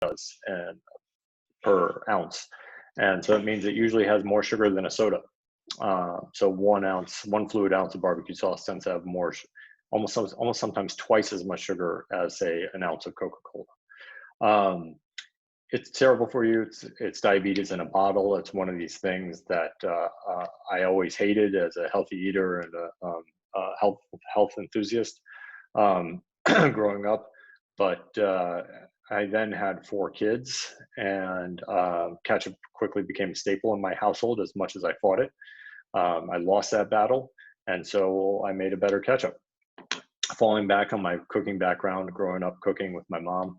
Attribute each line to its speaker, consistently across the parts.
Speaker 1: does and per ounce. And so it means it usually has more sugar than a soda. So 1 ounce, 1 fluid ounce of barbecue sauce tends to have more, almost sometimes twice as much sugar as, say, an ounce of Coca-Cola. It's terrible for you. It's diabetes in a bottle. It's one of these things that I always hated as a healthy eater and a health enthusiast growing up. But I then had 4 kids, and ketchup quickly became a staple in my household as much as I fought it. I lost that battle, and so I made a better ketchup. Falling back on my cooking background, growing up cooking with my mom,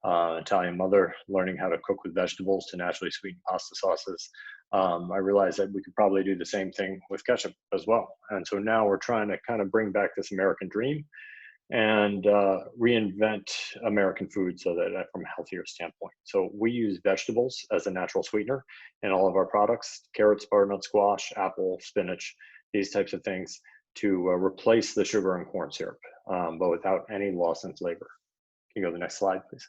Speaker 1: Italian mother, learning how to cook with vegetables to naturally sweeten pasta sauces, I realized that we could probably do the same thing with ketchup as well. And so now we're trying to kind of bring back this American dream and reinvent American food so that from a healthier standpoint. So we use vegetables as a natural sweetener in all of our products: carrots, butternut squash, apple, spinach, these types of things, to replace the sugar and corn syrup, but without any loss in flavor. Can you go to the next slide, please?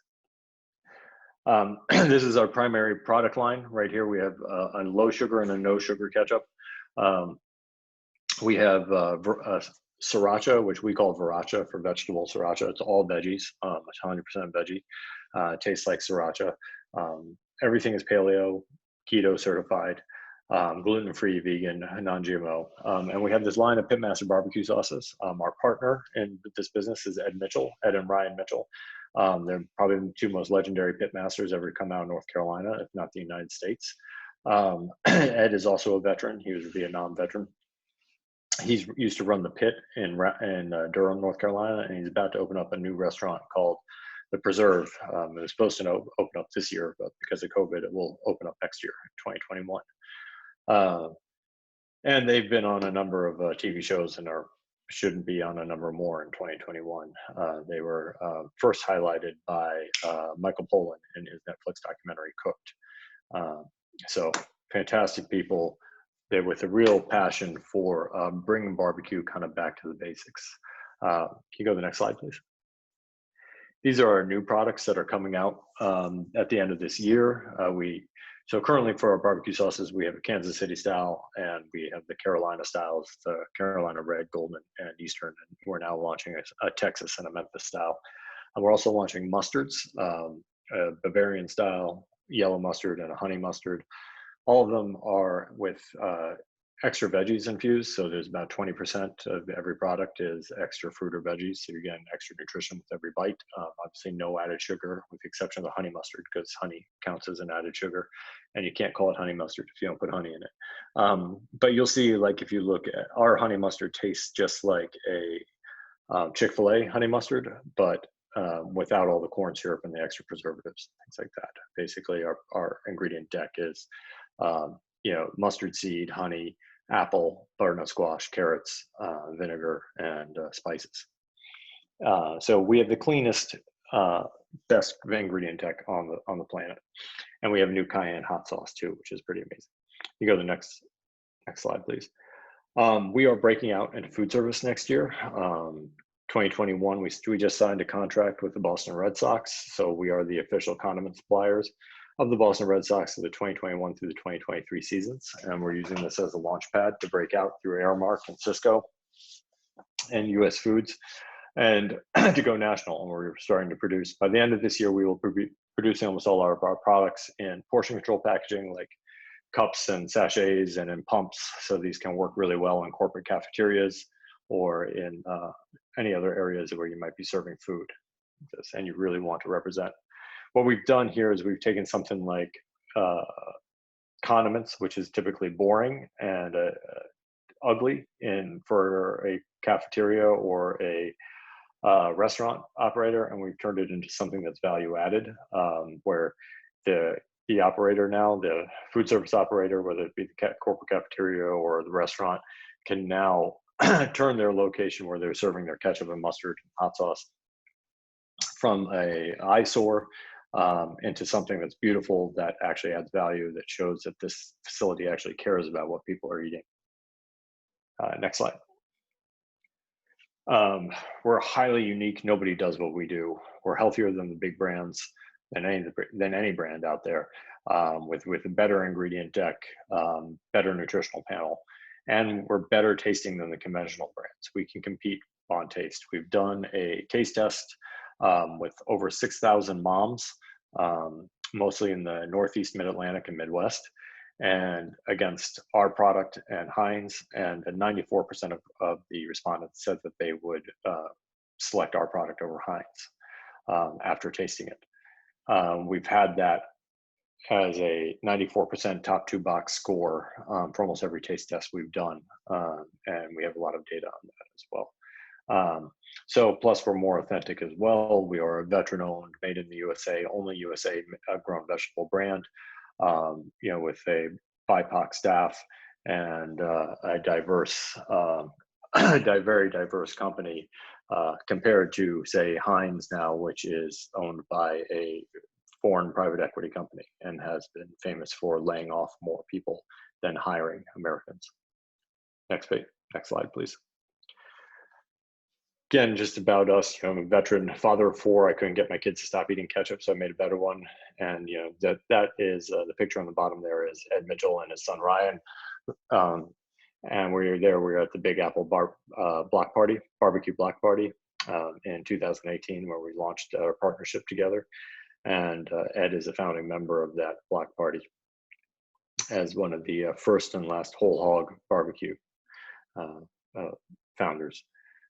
Speaker 1: This is our primary product line. Right here we have a low sugar and a no sugar ketchup. We have sriracha, which we call viracha for vegetable sriracha. It's all veggies, it's 100% veggie. Tastes like sriracha. Everything is paleo, keto certified, gluten-free, vegan, non-GMO. And we have this line of Pitmaster barbecue sauces. Our partner in this business is Ed and Ryan Mitchell. They're probably the 2 most legendary pitmasters ever to come out of North Carolina, if not the United States. Ed is also a veteran. He was a Vietnam veteran. He's used to run the pit in Durham, North Carolina, and he's about to open up a new restaurant called The Preserve. It was supposed to open up this year, but because of COVID, it will open up next year, 2021. And they've been on a number of TV shows and shouldn't be on a number more in 2021. They were first highlighted by Michael Pollan in his Netflix documentary, Cooked. So fantastic people. They're with a real passion for bringing barbecue kind of back to the basics. Can you go to the next slide, please? These are our new products that are coming out at the end of this year. So currently for our barbecue sauces, we have a Kansas City style, and we have the Carolina styles, the Carolina Red, Golden, and Eastern. And we're now launching a Texas and a Memphis style. And we're also launching mustards, a Bavarian style, yellow mustard, and a honey mustard. All of them are with extra veggies infused. So there's about 20% of every product is extra fruit or veggies. So you're getting extra nutrition with every bite. Obviously no added sugar, with the exception of the honey mustard, because honey counts as an added sugar. And you can't call it honey mustard if you don't put honey in it. But you'll see, like, if you look at our honey mustard, tastes just like a Chick-fil-A honey mustard, but without all the corn syrup and the extra preservatives, things like that. Basically, our ingredient deck is mustard seed, honey, apple, butternut squash, carrots, vinegar, and spices. So we have the cleanest, best ingredient deck on the planet, and we have a new cayenne hot sauce too, which is pretty amazing. You go to the next slide, please. We are breaking out into food service next year. 2021, we just signed a contract with the Boston Red Sox, so we are the official condiment suppliers of the Boston Red Sox for the 2021 through the 2023 seasons. And we're using this as a launch pad to break out through Aramark and Cisco and US Foods, and to go national. And we're starting to produce, by the end of this year, we will be producing almost all of our products in portion control packaging, like cups and sachets and in pumps. So these can work really well in corporate cafeterias or in any other areas where you might be serving food, and you really want to represent. What we've done here is we've taken something like condiments, which is typically boring and ugly for a cafeteria or a restaurant operator, and we've turned it into something that's value added, where the operator now, the food service operator, whether it be the corporate cafeteria or the restaurant, can now turn their location where they're serving their ketchup and mustard and hot sauce from a eyesore into something that's beautiful, that actually adds value, that shows that this facility actually cares about what people are eating. Next slide. We're highly unique. Nobody does what we do. We're healthier than the big brands. than any brand out there, with a better ingredient deck, better nutritional panel, and we're better tasting than the conventional brands. We can compete on taste. We've done a taste test with over 6,000 moms, mostly in the Northeast, Mid-Atlantic, and Midwest, and against our product and Heinz, and 94% of the respondents said that they would select our product over Heinz after tasting it. We've had that as a 94% top 2 box score for almost every taste test we've done, and we have a lot of data on that as well. So plus we're more authentic as well. We are a veteran owned, made in the USA, only USA grown vegetable brand, with a BIPOC staff and a diverse, very diverse company compared to, say, Heinz now, which is owned by a foreign private equity company and has been famous for laying off more people than hiring Americans. Next slide, please. Again, just about us, I'm a veteran, father of 4. I couldn't get my kids to stop eating ketchup, so I made a better one. And that is the picture on the bottom there is Ed Mitchell and his son Ryan. And we were at the Big Apple barbecue block party in 2018, where we launched our partnership together. And Ed is a founding member of that block party as one of the first and last whole hog barbecue founders.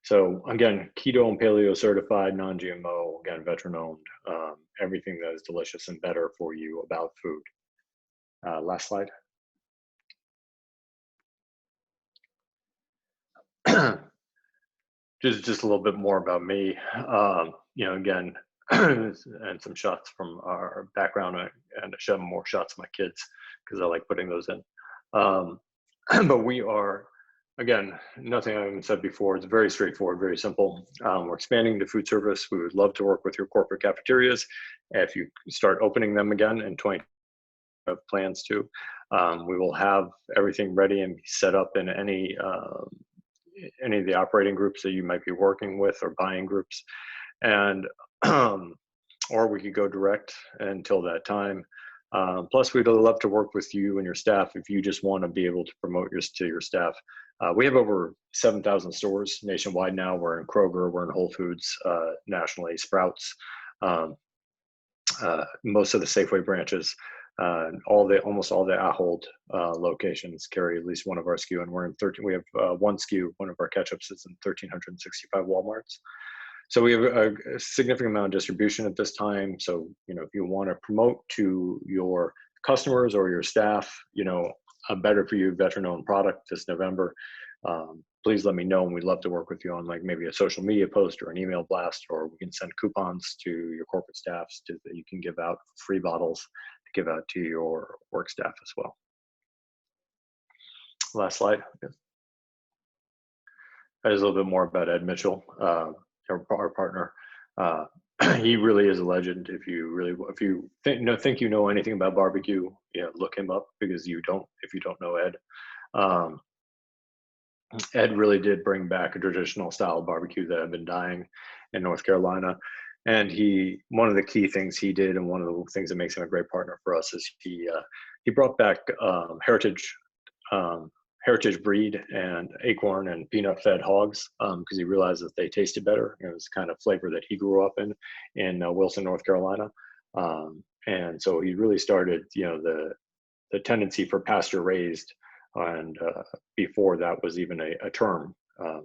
Speaker 1: So again, keto and paleo certified, non-GMO, again, veteran owned, everything that is delicious and better for you about food. Last slide. just a little bit more about me. Again, and some shots from our background, and I show more shots of my kids because I like putting those in. But we are, again, nothing I haven't said before. It's very straightforward, very simple. We're expanding to food service. We would love to work with your corporate cafeterias. If you start opening them again in 20, have plans to, we will have everything ready and be set up in any of the operating groups that you might be working with or buying groups. And or we could go direct until that time. Plus, we'd love to work with you and your staff if you just want to be able to promote to your staff. We have over 7,000 stores nationwide now. We're in Kroger, we're in Whole Foods nationally, Sprouts, most of the Safeway branches, almost all the Ahold locations carry at least one of our SKU, and we're in 13. We have one SKU, one of our ketchups is in 1,365 Walmarts. So we have a significant amount of distribution at this time. So, if you want to promote to your customers or your staff, a better for you veteran-owned product this November, please let me know, and we'd love to work with you on maybe a social media post or an email blast, or we can send coupons to your corporate staffs that you can give out free bottles to give out to your work staff as well. Last slide. That is a little bit more about Ed Mitchell. Our partner. He really is a legend. If you think you know anything about barbecue, look him up, because if you don't know Ed. Ed really did bring back a traditional style of barbecue that had been dying in North Carolina. And one of the key things he did, and one of the things that makes him a great partner for us, is he brought back heritage breed and acorn and peanut fed hogs, because he realized that they tasted better. It was the kind of flavor that he grew up in Wilson, North Carolina. And so he really started, the tendency for pasture raised, and before that was even a term,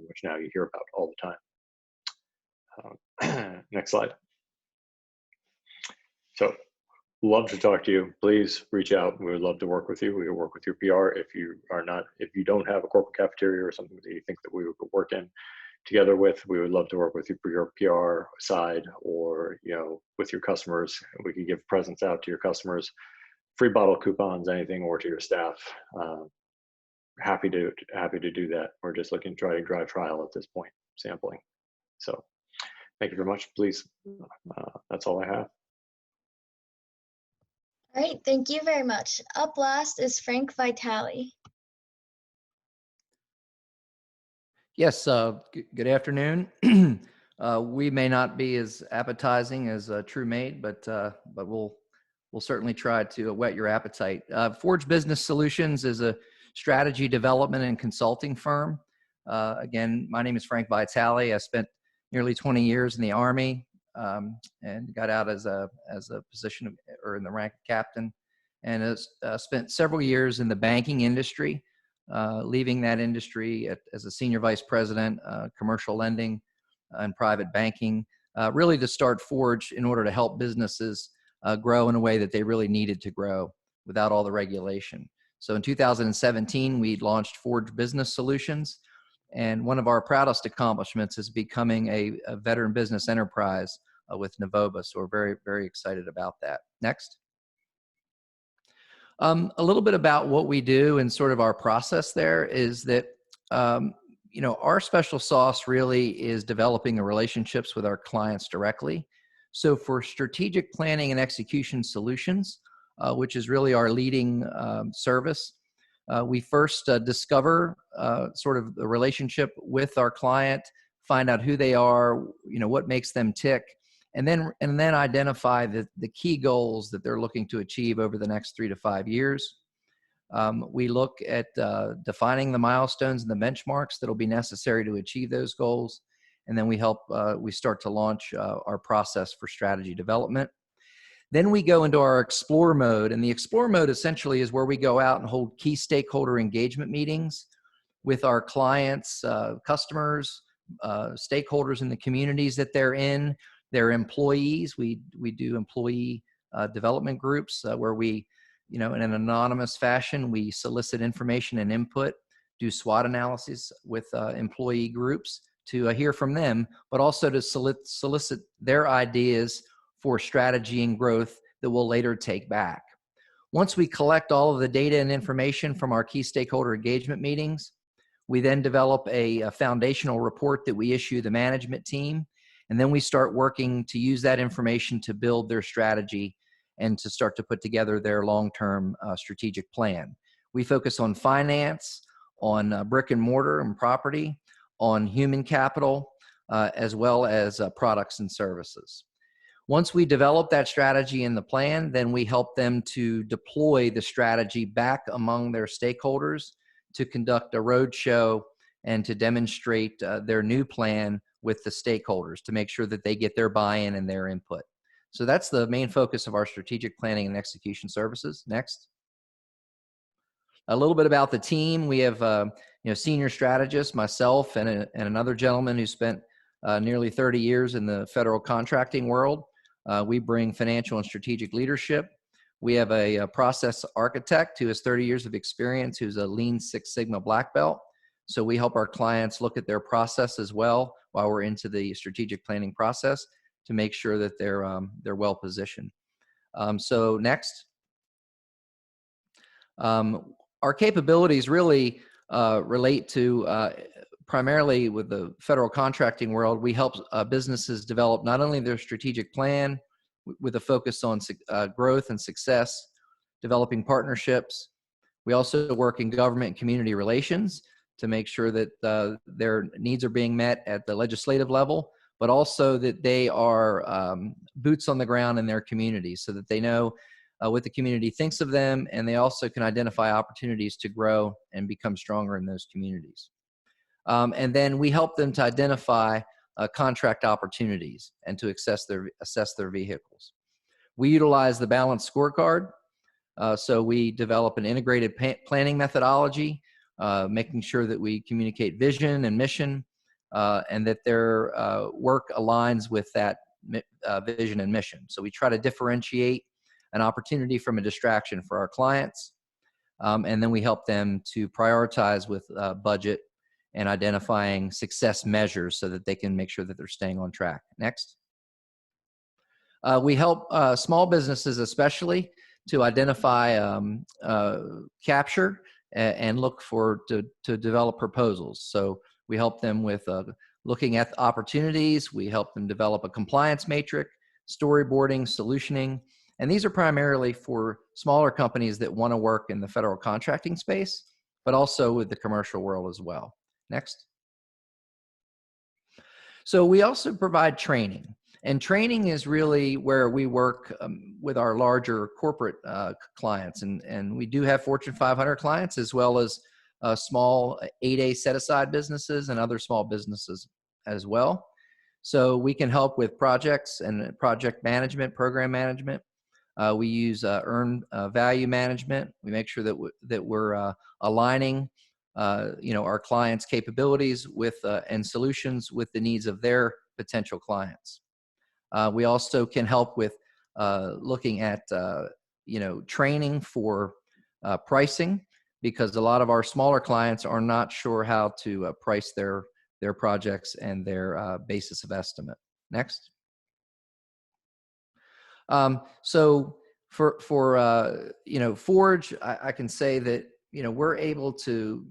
Speaker 1: which now you hear about all the time. Next slide. So, love to talk to you. Please reach out. We would love to work with you. We will work with your PR. If you don't have a corporate cafeteria or something that you think that we would work in together with, we would love to work with you for your PR side, or with your customers. We can give presents out to your customers, free bottle coupons, anything, or to your staff. Happy to do that. We're just looking to try to drive trial at this point, sampling. So thank you very much. Please, that's all I have.
Speaker 2: All right, thank you very much. Up last is Frank Vitale.
Speaker 3: Yes, good afternoon. We may not be as appetizing as True Made, but we'll certainly try to whet your appetite. Forge Business Solutions is a strategy development and consulting firm. Again, my name is Frank Vitale. I spent nearly 20 years in the Army and got out as a position or in the rank of captain, and has spent several years in the banking industry, leaving that industry as a senior vice president, commercial lending and private banking, really to start Forge in order to help businesses grow in a way that they really needed to grow without all the regulation. So in 2017, we launched Forge Business Solutions, and one of our proudest accomplishments is becoming a veteran business enterprise with Novoba. So we're very, very excited about that. Next. A little bit about what we do and sort of our process there is that, you know, our special sauce really is developing the relationships with our clients directly. So for strategic planning and execution solutions, which is really our leading service, we first discover sort of the relationship with our client, find out who they are, you know, what makes them tick, and then identify the key goals that they're looking to achieve over the next 3 to 5 years. We look at defining the milestones and the benchmarks that will be necessary to achieve those goals, and then we start to launch our process for strategy development. Then we go into our explore mode, and the explore mode essentially is where we go out and hold key stakeholder engagement meetings with our clients, customers, stakeholders in the communities that they're in, their employees. We do employee development groups where we, you know, in an anonymous fashion, we solicit information and input, do SWOT analysis with employee groups to hear from them, but also to solicit their ideas for strategy and growth that we'll later take back. Once we collect all of the data and information from our key stakeholder engagement meetings, we then develop a foundational report that we issue the management team, and then we start working to use that information to build their strategy and to start to put together their long-term strategic plan. We focus on finance, on brick and mortar and property, on human capital, as well as products and services. Once we develop that strategy and the plan, then we help them to deploy the strategy back among their stakeholders to conduct a roadshow and to demonstrate their new plan with the stakeholders to make sure that they get their buy-in and their input. So that's the main focus of our strategic planning and execution services. Next. A little bit about the team. We have you know, senior strategists, myself and another gentleman who spent nearly 30 years in the federal contracting world. We bring financial and strategic leadership. We have a process architect who has 30 years of experience, who's a Lean Six Sigma black belt. So we help our clients look at their process as well while we're into the strategic planning process to make sure that they're well positioned. So next. Our capabilities really relate to primarily with the federal contracting world. We help businesses develop not only their strategic plan with a focus on growth and success, developing partnerships. We also work in government and community relations to make sure that their needs are being met at the legislative level, but also that they are boots on the ground in their communities so that they know what the community thinks of them, and they also can identify opportunities to grow and become stronger in those communities. And then we help them to identify contract opportunities and to assess their vehicles. We utilize the balanced scorecard. So we develop an integrated planning methodology, making sure that we communicate vision and mission, and that their work aligns with that vision and mission. So we try to differentiate an opportunity from a distraction for our clients, and then we help them to prioritize with budget and identifying success measures so that they can make sure that they're staying on track. Next. We help small businesses especially to identify, capture, and look to develop proposals. So we help them with looking at opportunities. We help them develop a compliance matrix, storyboarding, solutioning. And these are primarily for smaller companies that want to work in the federal contracting space, but also with the commercial world as well. Next. So we also provide training, and training is really where we work with our larger corporate clients, and we do have Fortune 500 clients as well as small 8A set-aside businesses and other small businesses as well. So we can help with projects and project management, program management. We use earned value management. We make sure that we're aligning our clients' capabilities with and solutions with the needs of their potential clients. We also can help with looking at training for pricing, because a lot of our smaller clients are not sure how to price their projects and their basis of estimate. Next. So for Forge, I can say that we're able to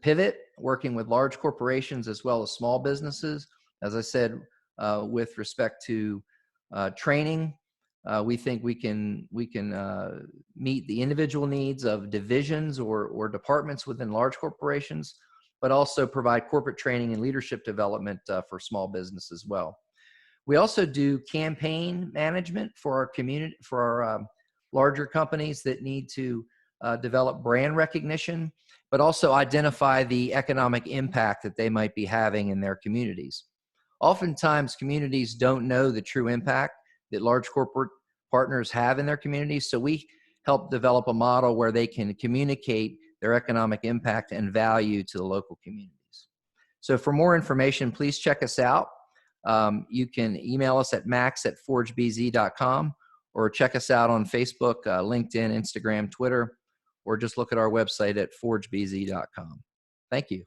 Speaker 3: pivot, working with large corporations as well as small businesses. As I said, with respect to training, we think we can meet the individual needs of divisions or departments within large corporations, but also provide corporate training and leadership development for small business as well. We also do campaign management for our community, for our larger companies that need to develop brand recognition, but also identify the economic impact that they might be having in their communities. Oftentimes, communities don't know the true impact that large corporate partners have in their communities, so we help develop a model where they can communicate their economic impact and value to the local communities. So for more information, please check us out. You can email us at max@forgebz.com, or check us out on Facebook, LinkedIn, Instagram, Twitter, or just look at our website at forgebz.com. Thank you.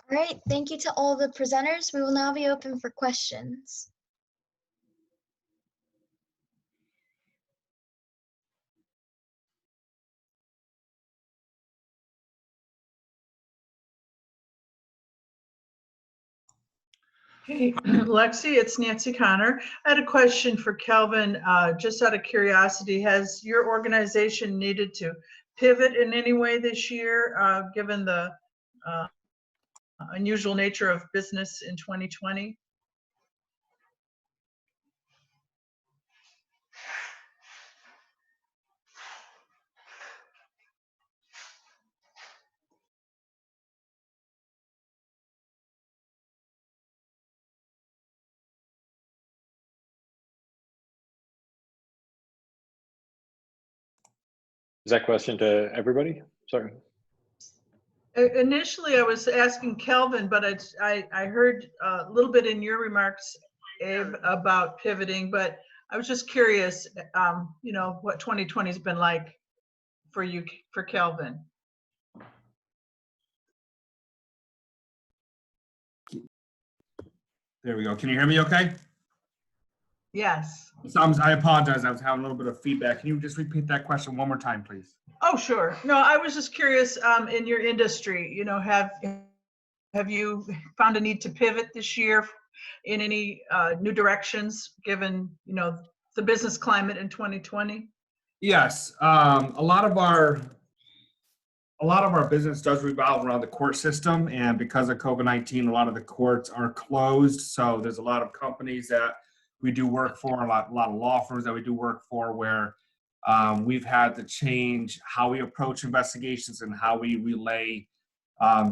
Speaker 2: All right, thank you to all the presenters. We will now be open for questions.
Speaker 4: Hey, Lexi, it's Nancy Connor. I had a question for Kelvin, just out of curiosity. Has your organization needed to pivot in any way this year, given the unusual nature of business in 2020?
Speaker 1: Is that question to everybody? Sorry.
Speaker 4: Initially, I was asking Kelvin, but I heard a little bit in your remarks, Abe, about pivoting, but I was just curious, what 2020 has been like for you, for Kelvin.
Speaker 5: There we go. Can you hear me okay?
Speaker 4: Yes.
Speaker 5: I apologize. I was having a little bit of feedback. Can you just repeat that question one more time, please?
Speaker 4: Oh, sure. No, I was just curious, in your industry, have you found a need to pivot this year in any new directions, given, the business climate in 2020?
Speaker 5: Yes. A lot of our business does revolve around the court system, and because of COVID-19, a lot of the courts are closed. So there's a lot of companies that we do work for, a lot of law firms that we do work for, where we've had to change how we approach investigations and how we relay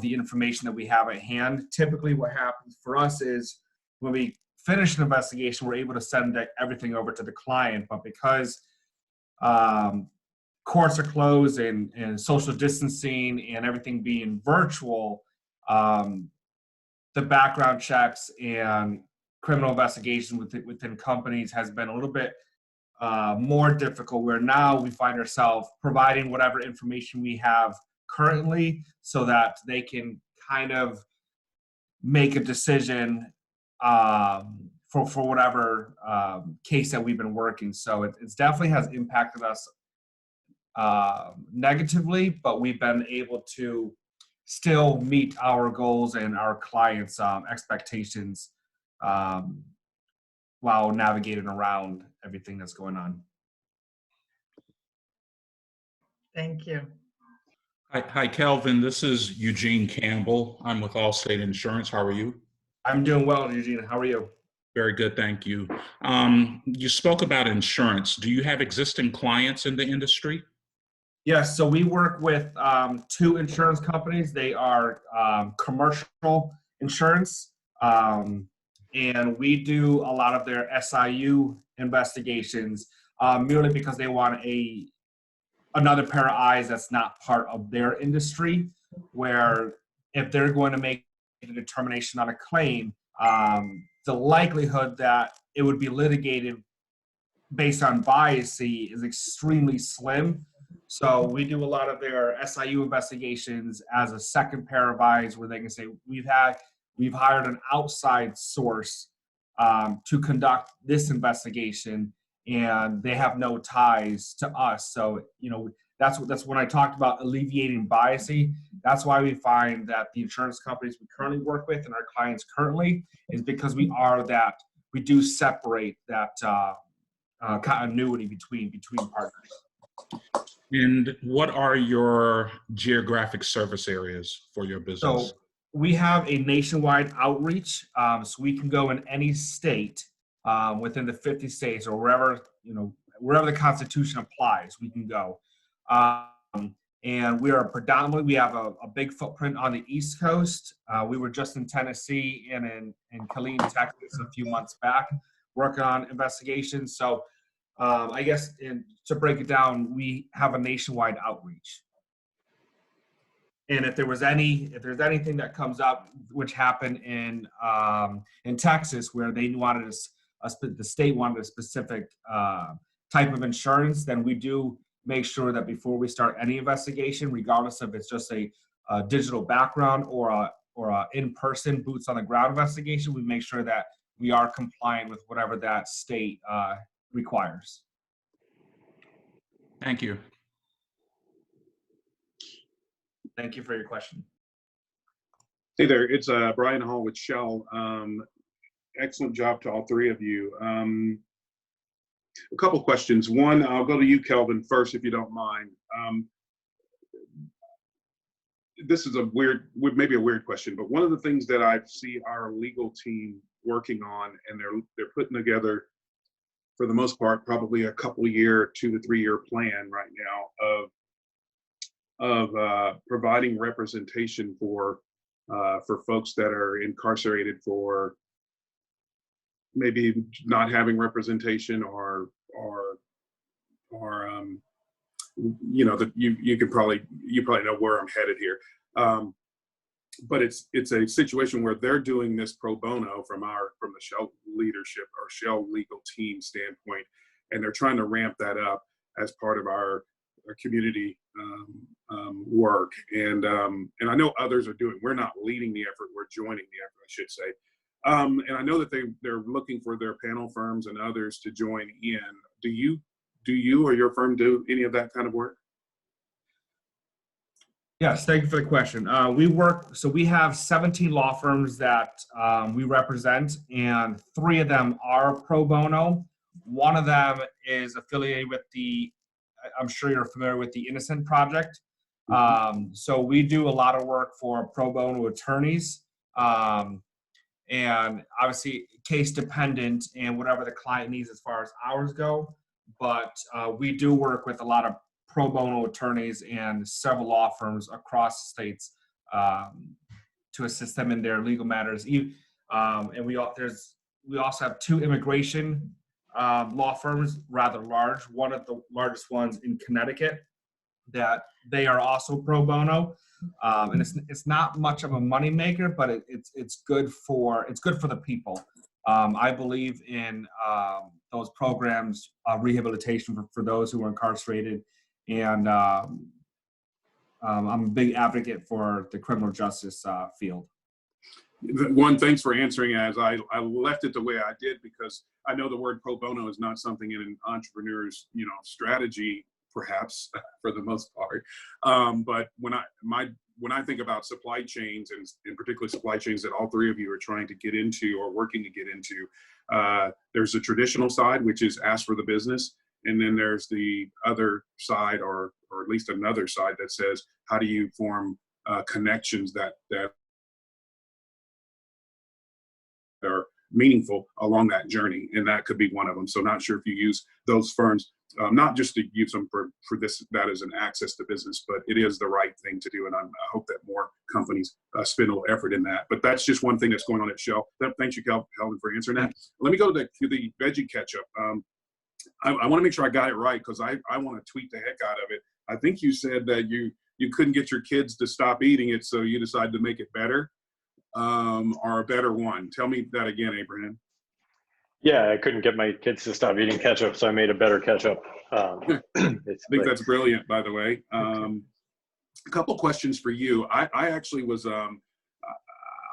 Speaker 5: the information that we have at hand. Typically what happens for us is when we finish an investigation, we're able to send everything over to the client, but because courts are closed and social distancing and everything being virtual, the background checks and criminal investigation within companies has been a little bit more difficult, where now we find ourselves providing whatever information we have currently so that they can kind of make a decision for whatever case that we've been working. So it's definitely has impacted us negatively, but we've been able to still meet our goals and our clients' expectations while navigating around everything that's going on.
Speaker 4: Thank you.
Speaker 6: Hi, Kelvin. This is Eugene Campbell. I'm with Allstate Insurance. How are you?
Speaker 5: I'm doing well, Eugene. How are you?
Speaker 6: Very good, thank you. You spoke about insurance. Do you have existing clients in the industry?
Speaker 5: Yes, so we work with two insurance companies. They are commercial insurance, and we do a lot of their SIU investigations merely because they want another pair of eyes that's not part of their industry, where if they're going to make a determination on a claim, the likelihood that it would be litigated based on biasy is extremely slim. So we do a lot of their SIU investigations as a second pair of eyes, where they can say we've hired an outside source to conduct this investigation, and they have no ties to us. So that's when I talked about alleviating biasy. That's why we find that the insurance companies we currently work with and our clients currently is because we do separate that continuity between partners.
Speaker 6: And what are your geographic service areas for your business?
Speaker 5: So we have a nationwide outreach, so we can go in any state within the 50 states or wherever the Constitution applies. We can go, and we have a big footprint on the East Coast. We were just in Tennessee and in Killeen, Texas, a few months back, working on investigations. So I guess to break it down, we have a nationwide outreach. And if there's anything that comes up, which happened in Texas, where they wanted the state wanted a specific type of insurance, then we do make sure that before we start any investigation, regardless if it's just a digital background or a in-person boots on the ground investigation, we make sure that we are compliant with whatever that state requires.
Speaker 6: Thank you.
Speaker 5: Thank you for your question.
Speaker 7: Hey there, it's Brian Hall with Shell. Excellent job to all three of you. A couple questions. One, I'll go to you, Kelvin, first, if you don't mind. This is maybe a weird question, but one of the things that I see our legal team working on, and they're putting together, for the most part, probably a couple year, 2 to 3 year plan right now of providing representation for folks that are incarcerated for maybe not having representation or you probably know where I'm headed here. But it's a situation where they're doing this pro bono from the Shell leadership or Shell legal team standpoint, and they're trying to ramp that up as part of our community work. And I know others are doing. We're not leading the effort. We're joining the effort, I should say. And I know that they're looking for their panel firms and others to join in. Do you or your firm do any of that kind of work?
Speaker 5: Yes, thank you for the question. We have 17 law firms that we represent, and 3 of them are pro bono. One of them is affiliated with I'm sure you're familiar with the Innocent Project. So we do a lot of work for pro bono attorneys, and obviously case dependent and whatever the client needs as far as hours go. But we do work with a lot of pro bono attorneys and several law firms across the states to assist them in their legal matters. And we also have 2 immigration law firms, rather large. One of the largest ones in Connecticut, that they are also pro bono, and it's not much of a money maker, but it's good for the people. I believe in those programs, rehabilitation for those who are incarcerated, and I'm a big advocate for the criminal justice field.
Speaker 7: One, thanks for answering as I left it the way I did, because I know the word pro bono is not something in an entrepreneur's strategy, perhaps, for the most part. But when I think about supply chains, and in particular supply chains that all 3 of you are trying to get into or working to get into, there's a traditional side, which is ask for the business, and then there's the other side or at least another side that says, how do you form connections that are meaningful along that journey? And that could be one of them. So not sure if you use those firms, not just to use them for that as an access to business, but it is the right thing to do. And I hope that more companies spend a little effort in that. But that's just one thing that's going on at Shell. Thanks you, Calvin, for answering that. Let me go to the veggie ketchup. I want to make sure I got it right, because I want to tweet the heck out of it. I think you said that you couldn't get your kids to stop eating it, so you decided to make it better, or a better one. Tell me that again, Abraham.
Speaker 1: Yeah, I couldn't get my kids to stop eating ketchup, so I made a better ketchup.
Speaker 7: I think that's brilliant, by the way. A couple questions for you. I actually was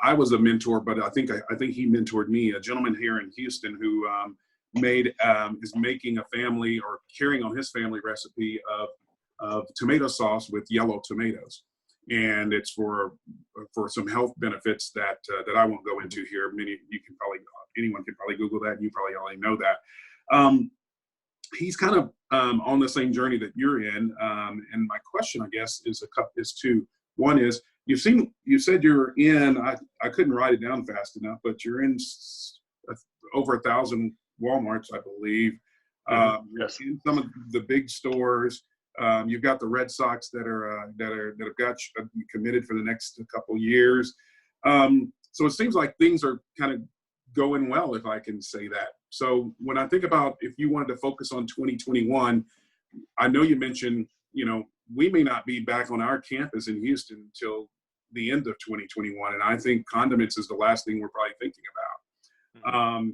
Speaker 7: I was a mentor, but I think he mentored me. A gentleman here in Houston who is making a family, or carrying on his family recipe of tomato sauce with yellow tomatoes, and it's for some health benefits that I won't go into here. Anyone can probably Google that, and you probably already know that. He's kind of on the same journey that you're in, and my question, I guess, is two. One is, you said you're in. I couldn't write it down fast enough, but you're in over 1,000 Walmarts, I believe.
Speaker 1: Yes.
Speaker 7: In some of the big stores. You've got the Red Sox that have got you committed for the next couple years. So it seems like things are kind of going well, if I can say that. So when I think about, if you wanted to focus on 2021, I know you mentioned, we may not be back on our campus in Houston until the end of 2021, and I think condiments is the last thing we're probably thinking about.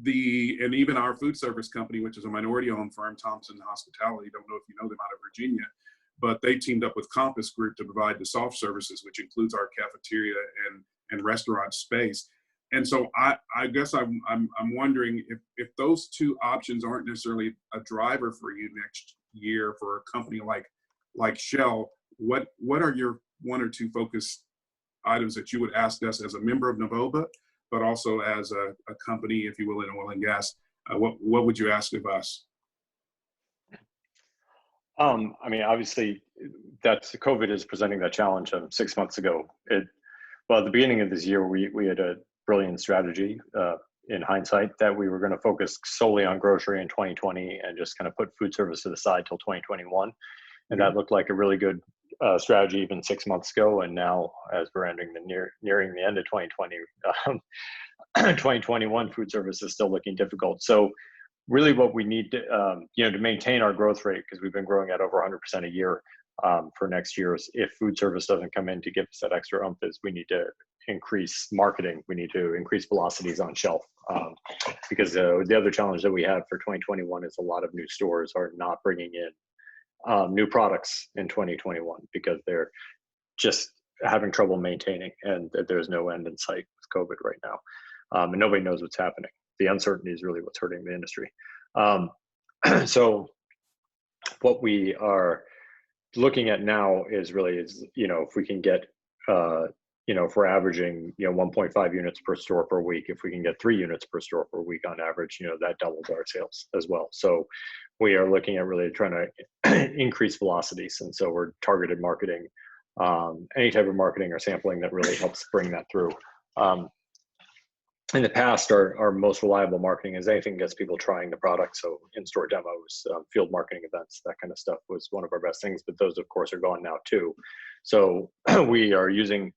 Speaker 7: And even our food service company, which is a minority-owned firm, Thompson Hospitality, don't know if you know them, out of Virginia, but they teamed up with Compass Group to provide the soft services, which includes our cafeteria and restaurant space. And so I guess I'm wondering if those two options aren't necessarily a driver for you next year for a company like Shell. What are your one or two focus items that you would ask us as a member of Navoba, but also as a company, if you will, in oil and gas? What would you ask of us?
Speaker 1: I mean, obviously, COVID is presenting that challenge. 6 months ago, at the beginning of this year, we had a brilliant strategy in hindsight that we were going to focus solely on grocery in 2020 and just kind of put food service to the side till 2021. And that looked like a really good strategy even 6 months ago. And now, as we're nearing the end of 2020, 2021 food service is still looking difficult. So really what we need to maintain our growth rate, because we've been growing at over 100% a year for next year, if food service doesn't come in to give us that extra oomph, is we need to increase marketing. We need to increase velocities on shelf, because the other challenge that we have for 2021 is a lot of new stores are not bringing in new products in 2021 because they're just having trouble maintaining, and there's no end in sight with COVID right now. And nobody knows what's happening. The uncertainty is really what's hurting the industry. So what we are looking at now is if we can get, if we're averaging, 1.5 units per store per week, if we can get 3 units per store per week on average, that doubles our sales as well. So we are looking at really trying to increase velocities. And so we're targeted marketing, any type of marketing or sampling that really helps bring that through. In the past, our most reliable marketing is anything that gets people trying the product. So in-store demos, field marketing events, that kind of stuff was one of our best things, but those of course are gone now too. So we are using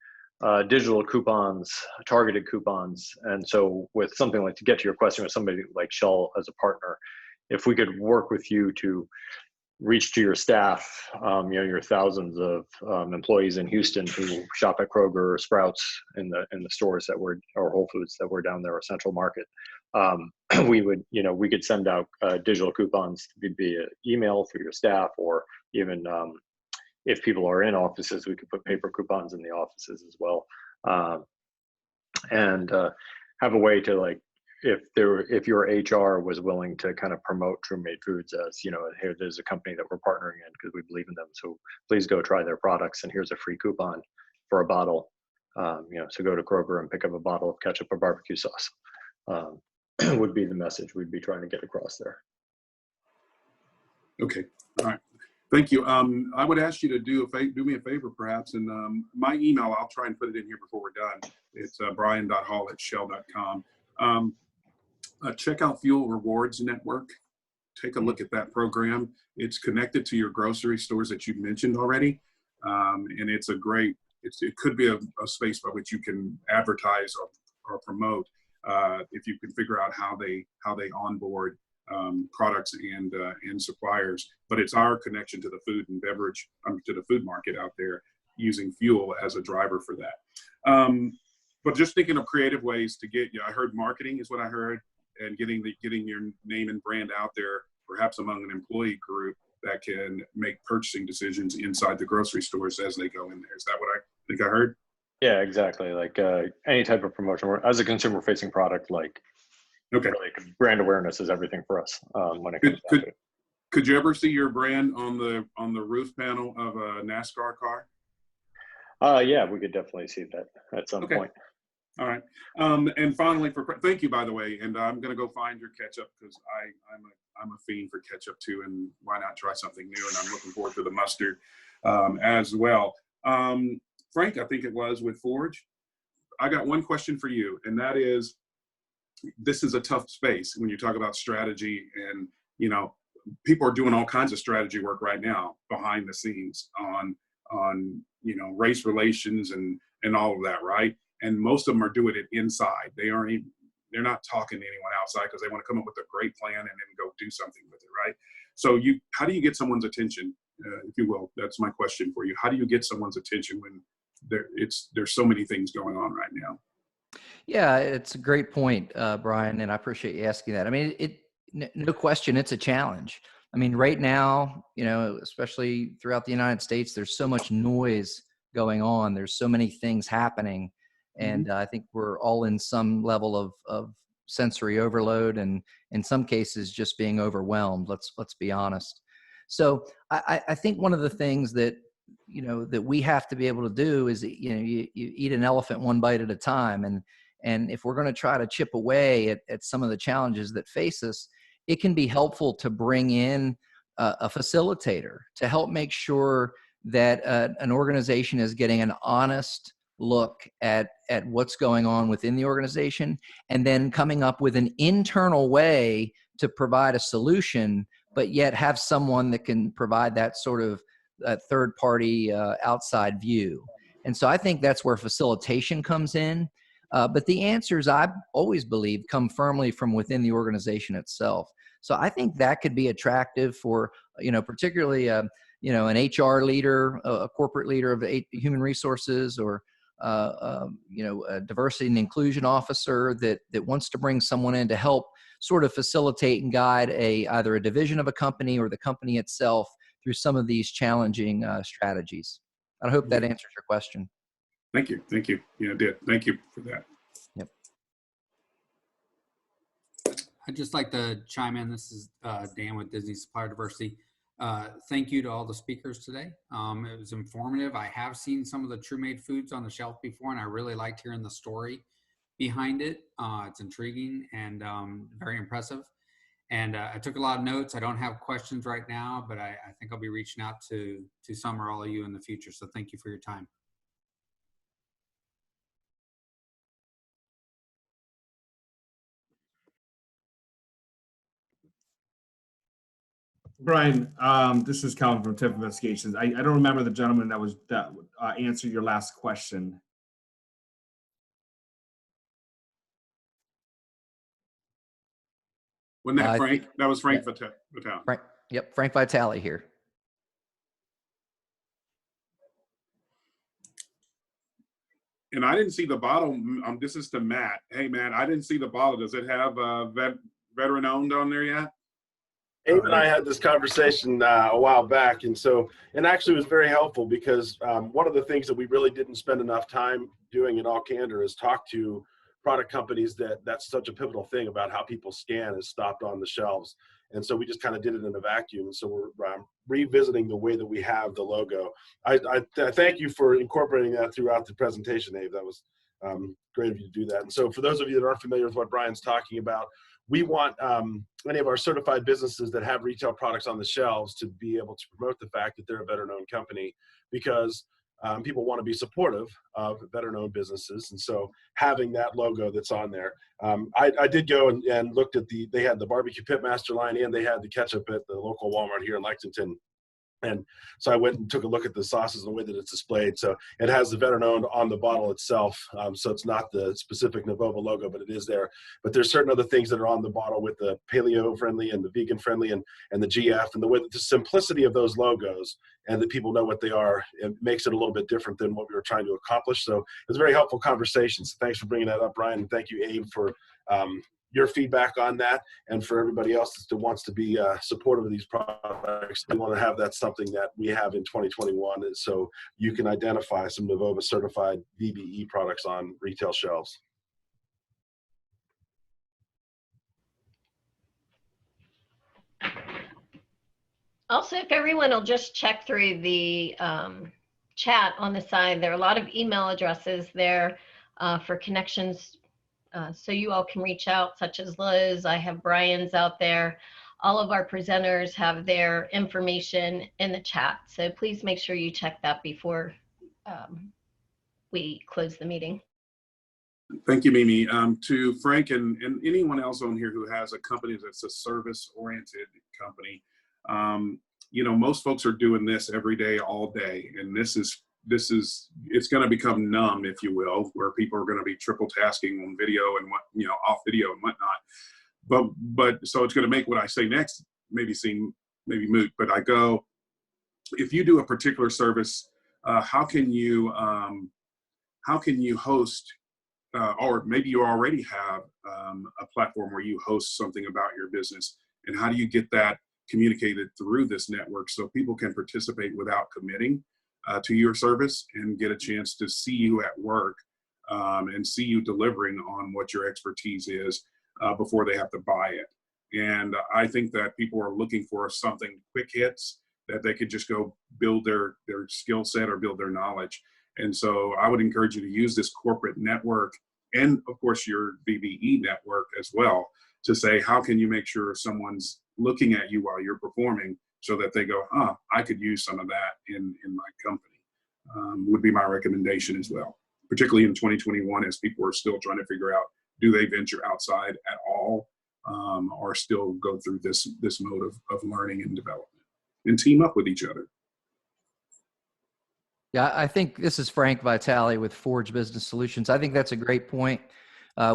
Speaker 1: digital coupons, targeted coupons. And so with something like, to get to your question, with somebody like Shell as a partner, if we could work with you to reach to your staff, your thousands of employees in Houston who shop at Kroger or Sprouts in the stores that were, or Whole Foods that were down there, or Central Market, we could send out digital coupons via email for your staff, or even if people are in offices, we could put paper coupons in the offices as well, and have a way to if your HR was willing to kind of promote True Made Foods as, here, there's a company that we're partnering in because we believe in them, so please go try their products, and here's a free coupon for a bottle. So go to Kroger and pick up a bottle of ketchup or barbecue sauce, would be the message we'd be trying to get across there.
Speaker 7: Okay, all right. Thank you. I would ask you to do me a favor, perhaps, and my email, I'll try and put it in here before we're done. It's brian.hall@shell.com. Check out Fuel Rewards Network. Take a look at that program. It's connected to your grocery stores that you mentioned already, and it's a great. It could be a space by which you can advertise or promote if you can figure out how they onboard products and suppliers. But it's our connection to the food and beverage, to the food market out there, using fuel as a driver for that. But just thinking of creative ways to get you. I heard marketing is what I heard, and getting your name and brand out there, perhaps among an employee group that can make purchasing decisions inside the grocery stores as they go in there. Is that what I think I heard?
Speaker 1: Yeah, exactly. Like any type of promotion, as a consumer-facing product, like
Speaker 7: Okay.
Speaker 1: really, brand awareness is everything for us when it comes down to it.
Speaker 7: Could you ever see your brand on the roof panel of a NASCAR car?
Speaker 1: Yeah, we could definitely see that at some point.
Speaker 7: All right. And finally, thank you, by the way. And I'm going to go find your ketchup because I'm a fiend for ketchup too. And why not try something new? And I'm looking forward to the mustard as well. Frank, I think it was with Forge. I got one question for you, and that is, this is a tough space when you talk about strategy, and people are doing all kinds of strategy work right now behind the scenes on race relations and all of that, right? And most of them are doing it inside. They're not talking to anyone outside because they want to come up with a great plan and then go do something with it, right? So how do you get someone's attention, if you will? That's my question for you. How do you get someone's attention when there's so many things going on right now?
Speaker 3: Yeah, it's a great point, Brian, and I appreciate you asking that. I mean, no question, it's a challenge. I mean, right now, especially throughout the United States, there's so much noise going on. There's so many things happening. And I think we're all in some level of sensory overload, and in some cases just being overwhelmed. Let's be honest. So I think one of the things that that we have to be able to do is you eat an elephant one bite at a time, and if we're going to try to chip away at some of the challenges that face us, it can be helpful to bring in a facilitator to help make sure that an organization is getting an honest look at what's going on within the organization, and then coming up with an internal way to provide a solution, but yet have someone that can provide that sort of third party outside view. And so I think that's where facilitation comes in. But the answers, I've always believed, come firmly from within the organization itself. So I think that could be attractive for, particularly an HR leader, a corporate leader of human resources, or a diversity and inclusion officer that wants to bring someone in to help sort of facilitate and guide either a division of a company or the company itself through some of these challenging strategies. I hope that answers your question.
Speaker 7: Thank you. Yeah, it did. Thank you for that.
Speaker 3: Yep.
Speaker 8: I'd just like to chime in. This is Dan with Disney Supplier Diversity. Thank you to all the speakers today. It was informative. I have seen some of the True Made foods on the shelf before, and I really liked hearing the story behind it. It's intriguing and very impressive. And I took a lot of notes. I don't have questions right now, but I think I'll be reaching out to some or all of you in the future. So thank you for your time.
Speaker 5: Brian, this is Calvin from TIP Investigations. I don't remember the gentleman that answered your last question.
Speaker 7: Wasn't that Frank? That was Frank Vitale.
Speaker 3: Frank Vitale here.
Speaker 7: And I didn't see the bottle. This is to Matt. Hey, Matt, I didn't see the bottle. Does it have veteran owned on there yet?
Speaker 9: Abe and I had this conversation a while back, and actually it was very helpful because one of the things that we really didn't spend enough time doing in all candor is talk to product companies that's such a pivotal thing about how people scan is stopped on the shelves. And so we just kind of did it in a vacuum. And so we're revisiting the way that we have the logo. I thank you for incorporating that throughout the presentation, Abe. That was great of you to do that. And so for those of you that aren't familiar with what Brian's talking about, we want any of our certified businesses that have retail products on the shelves to be able to promote the fact that they're a better known company, because people want to be supportive of better known businesses. And so having that logo that's on there, I did go and looked at they had the barbecue pitmaster line, and they had the ketchup at the local Walmart here in Lexington. And so I went and took a look at the sauces and the way that it's displayed. So it has the veteran owned on the bottle itself. So it's not the specific Navova logo, but it is there. But there's certain other things that are on the bottle with the paleo friendly and the vegan friendly and the GF, and the way that the simplicity of those logos and that people know what they are, it makes it a little bit different than what we were trying to accomplish. So it was a very helpful conversation. So thanks for bringing that up, Brian. And thank you, Abe, for your feedback on that, and for everybody else that wants to be supportive of these products. We want to have that something that we have in 2021, and so you can identify some Navova certified VBE products on retail shelves.
Speaker 10: Also, if everyone will just check through the chat on the side, there are a lot of email addresses there for connections, so you all can reach out, such as Liz. I have Brian's out there. All of our presenters have their information in the chat, so please make sure you check that before we close the meeting.
Speaker 7: Thank you, Mimi. To Frank and anyone else on here who has a company that's a service-oriented company, you know, most folks are doing this every day, all day, and it's going to become numb, if you will, where people are going to be triple tasking on video and off video and whatnot. But so it's going to make what I say next maybe seem moot. But I go, if you do a particular service, how can you host, or maybe you already have a platform where you host something about your business, and how do you get that communicated through this network so people can participate without committing to your service and get a chance to see you at work and see you delivering on what your expertise is before they have to buy it. And I think that people are looking for something quick hits that they could just go build their skill set or build their knowledge. And so I would encourage you to use this corporate network and of course your VBE network as well to say, how can you make sure someone's looking at you while you're performing so that they go, I could use some of that in my company, would be my recommendation as well, particularly in 2021 as people are still trying to figure out, do they venture outside at all or still go through this mode of learning and development and team up with each other.
Speaker 3: Yeah, I think this is Frank Vitale with Forge Business Solutions. I think that's a great point.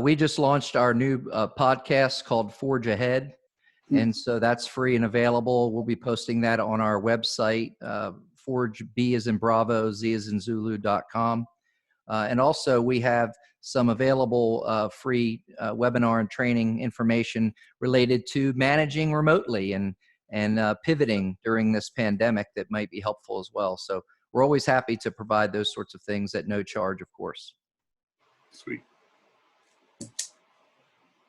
Speaker 3: We just launched our new podcast called Forge Ahead. And so that's free and available. We'll be posting that on our website, Forge, B as in Bravo, Z as in Zulu.com. And also we have some available free webinar and training information related to managing remotely and pivoting during this pandemic that might be helpful as well. So we're always happy to provide those sorts of things at no charge, of course.
Speaker 7: Sweet.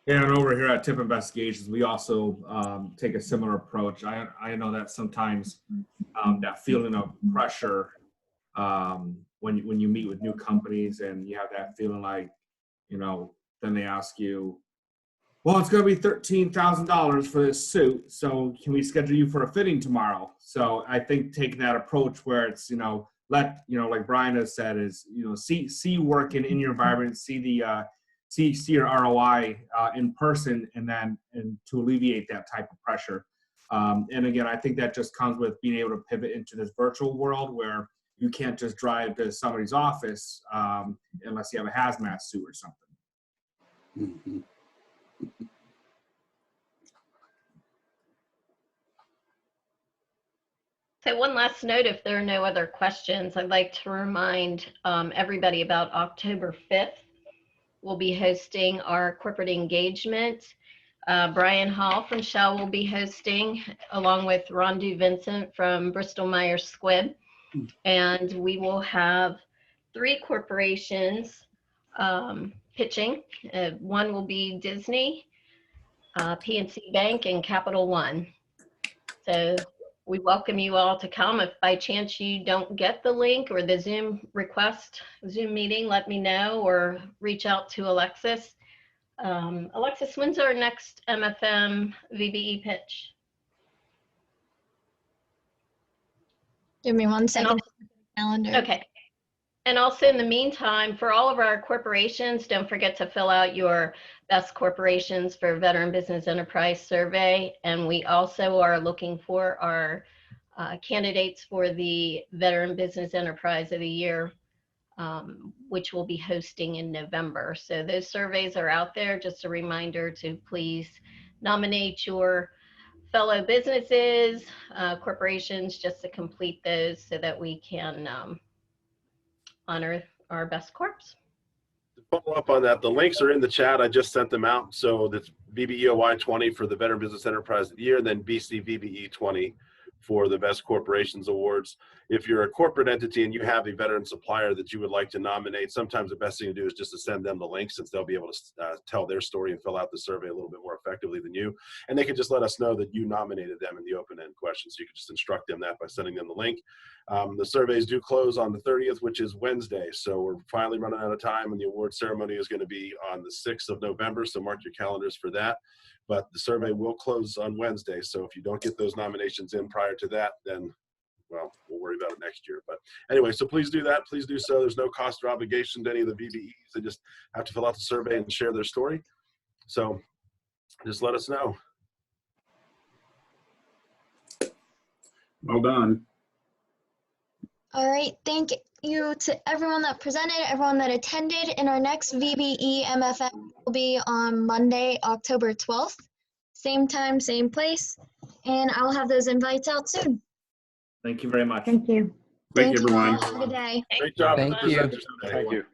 Speaker 5: Yeah, and over here at Tip Investigations, we also take a similar approach. I know that sometimes that feeling of pressure when you meet with new companies and you have that feeling like, then they ask you, well, it's going to be $13,000 for this suit, so can we schedule you for a fitting tomorrow? So I think taking that approach where it's, like Brian has said, is, see work in your environment, see the see your ROI in person, and to alleviate that type of pressure. And again, I think that just comes with being able to pivot into this virtual world where you can't just drive to somebody's office unless you have a hazmat suit or something.
Speaker 7: Mm-hmm.
Speaker 10: So one last note, if there are no other questions, I'd like to remind everybody about October 5th. We'll be hosting our corporate engagement. Brian Hall from Shell will be hosting, along with Rondu Vincent from Bristol Myers Squibb. And we will have 3 corporations pitching. One will be Disney, PNC Bank, and Capital One. So we welcome you all to come. If by chance you don't get the link or the Zoom meeting, let me know or reach out to Alexis. Alexis, when's our next MFM VBE pitch?
Speaker 2: Give me one second.
Speaker 10: also-
Speaker 2: Calendar.
Speaker 10: Okay. And also in the meantime, for all of our corporations, don't forget to fill out your best corporations for Veteran Business Enterprise survey. And we also are looking for our candidates for the Veteran Business Enterprise of the Year, which we'll be hosting in November. So those surveys are out there. Just a reminder to please nominate your fellow businesses, corporations, just to complete those so that we can honor our best corps.
Speaker 9: To follow up on that, the links are in the chat. I just sent them out. So that's VBEOY 20 for the Veteran Business Enterprise of the Year, and then BC VBE 20 for the Best Corporations Awards. If you're a corporate entity and you have a veteran supplier that you would like to nominate, sometimes the best thing to do is just to send them the link, since they'll be able to tell their story and fill out the survey a little bit more effectively than you. And they can just let us know that you nominated them in the open-end question. So you can just instruct them that by sending them the link. The surveys do close on the 30th, which is Wednesday. So we're finally running out of time, and the award ceremony is going to be on the 6th of November. So mark your calendars for that. But the survey will close on Wednesday. So if you don't get those nominations in prior to that, then, well, we'll worry about it next year. But anyway, so please do that. Please do so. There's no cost or obligation to any of the VBEs. They just have to fill out the survey and share their story. So just let us know.
Speaker 7: Well done.
Speaker 2: All right. Thank you to everyone that presented, everyone that attended. And our next VBE MFM will be on Monday, October 12th. Same time, same place. And I'll have those invites out soon.
Speaker 5: Thank you very much.
Speaker 11: Thank you.
Speaker 7: Thank you,
Speaker 2: all.
Speaker 7: everyone.
Speaker 2: Have a good day.
Speaker 9: Great job.
Speaker 3: Thank you.
Speaker 9: presenters today.
Speaker 1: Thank you.